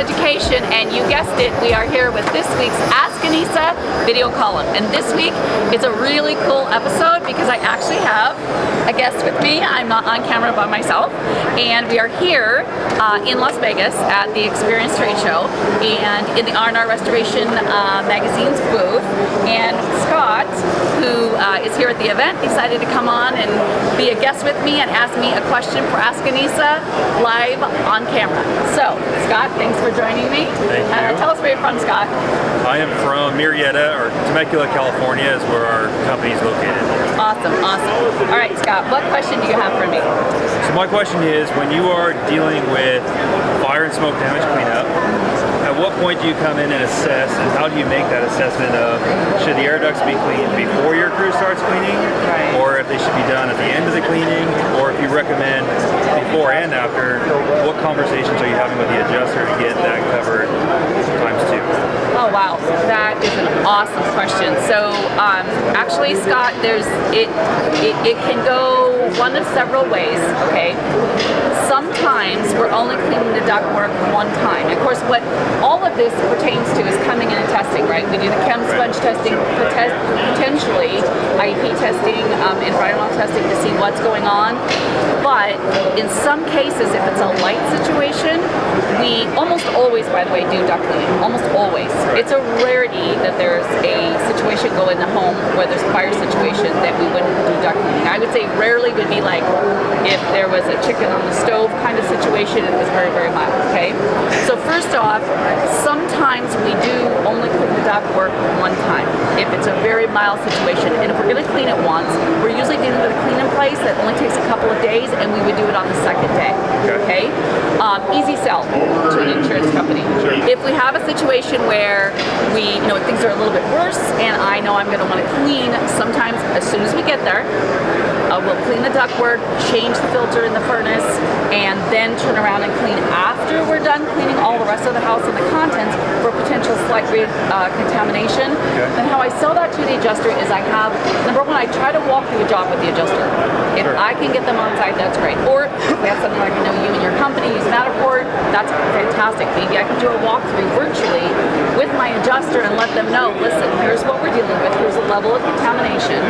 Education, and you guessed it, we are here with this week's Ask Annissa video column. And this week, it's a really cool episode because I actually have a guest with me. I'm not on camera by myself, and we are here in Las Vegas at the Experience Trade Show and in the R&R Restoration magazine's booth. And Scott, who is here at the event, decided to come on and be a guest with me and ask me a question for Ask Annissa live on camera. So, Scott, thanks for joining me. Thank you. Tell us where you're from, Scott. I am from Murrieta, or Temecula, California is where our company is located. Awesome, awesome. All right, Scott, what question do you have for me? So my question is, when you are dealing with fire and smoke damage cleanup, at what point do you come in and assess, and how do you make that assessment of should the air ducts be cleaned before your crew starts cleaning, or if they should be done at the end of the cleaning, or if you recommend before and after, what conversations are you having with the adjuster to get that covered times two? Oh wow, that is an awesome question. So actually, Scott, it can go one of several ways. Okay, sometimes we're only cleaning the ductwork one time. Of course, what all of this pertains to is coming in and testing, right? We do the chem sponge testing, potentially IEP testing, environmental testing to see what's going on. But in some cases, if it's a light situation, we almost always, by the way, do duct cleaning. Almost always. It's a rarity that there's a situation go in the home where there's a fire situation that we wouldn't do duct cleaning. I would say rarely would be like if there was a chicken on the stove kind of situation. It was very, very mild. Okay. So first off, sometimes we do only clean the duct work one time if it's a very mild situation. And if we're going to clean it once, we're usually dealing with a clean in place that only takes a couple of days, and we would do it on the second day. Okay. Easy sell to an insurance company. Sure. If we have a situation where things are a little bit worse, and I know I'm going to want to clean, sometimes as soon as we get there, we'll clean the ductwork, change the filter in the furnace, and then turn around and clean after we're done cleaning all the rest of the house and the contents for potential slight contamination. Then how I sell that to the adjuster is I have, number one, I try to walk through a job with the adjuster. If I can get them on site, that's great. Or if we have something like, you and your company use Matterport, that's fantastic. Maybe I can do a walkthrough virtually with my adjuster and let them know, listen, here's what we're dealing with, here's a level of contamination,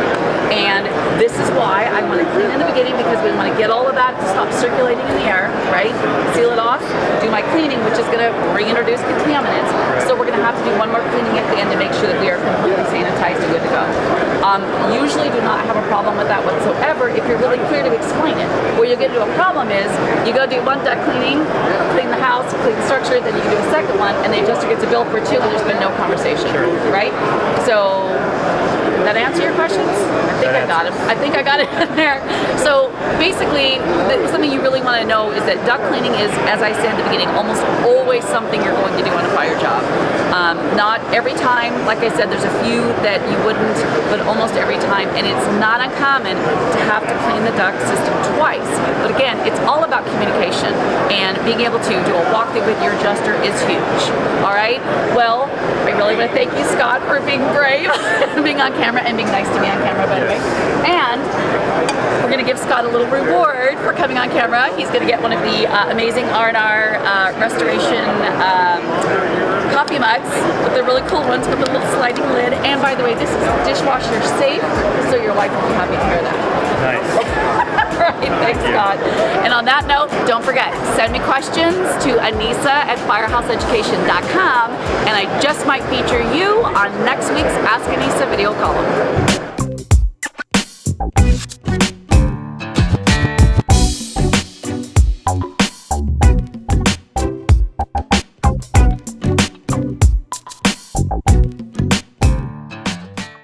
and this is why I want to clean in the beginning, because we want to get all of that to stop circulating in the air, right? Seal it off, do my cleaning, which is going to reintroduce contaminants. So we're going to have to do one more cleaning at the end to make sure that we are completely sanitized and good to go. Usually do not have a problem with that whatsoever if you're really clear to explain it. Where you get into a problem is you go do one duct cleaning, clean the house, clean the structure, then you can do a second one, and the adjuster gets a bill for two, and there's been no conversation, right? So, did that answer your questions? I think I got it in there. So basically, something you really want to know is that duct cleaning is, as I said at the beginning, almost always something you're going to do on a fire job. Not every time, like I said, there's a few that you wouldn't, but almost every time, and it's not uncommon to have to clean the duct system twice. But again, it's all about communication, and being able to do a walkthrough with your adjuster is huge. All right? Well, I really want to thank you, Scott, for being brave, being on camera, and being nice to me on camera, by the way. And we're going to give Scott a little reward for coming on camera. He's going to get one of the amazing R&R restoration coffee mugs with the really cool ones with the little sliding lid. And by the way, this is dishwasher safe, so your wife will be happy to hear that. Nice. Right, thanks, Scott. And on that note, don't forget, send me questions to Annissa@firehouseeducation.com, and I just might feature you on next week's Ask Annissa video column.